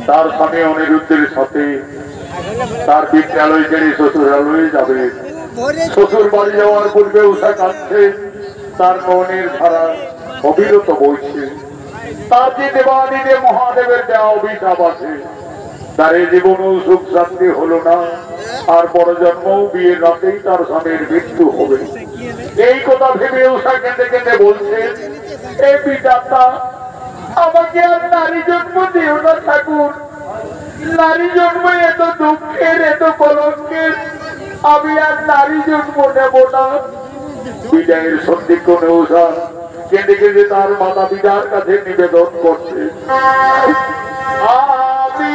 তার স্বামী অনিরুদ্ধের সাথে তার বিদ্যালয় ছেড়ে শ্বশুরালয়ে যাবে। শ্বশুর বাড়ি যাওয়ার পূর্বে উষা কাঁদছে, তার মনের ধারা অবিরত বইছে। তার যে দেবাদিদে মহাদেবের দেওয়া অভিশাপ আছে, তার এই জীবনও সুখ শান্তি হলো না, আর পরজন্ম বিয়ের রাতেই তার স্বামীর মৃত্যু হবে। এই কথা ভেবে উষা কেঁদে কেঁদে বলছেন, এই বিধাতা আমাকে আর নারী জন্ম দিও না ঠাকুর, নারী জন্ম এত দুঃখের এত কলঙ্কের, আমি আর নারী জন্ম নেব না। বিদায়ের সন্ধিক্ষণে উষা কেঁদে কেঁদে তার মাতা পিতার কাছে নিবেদন করছে, আমি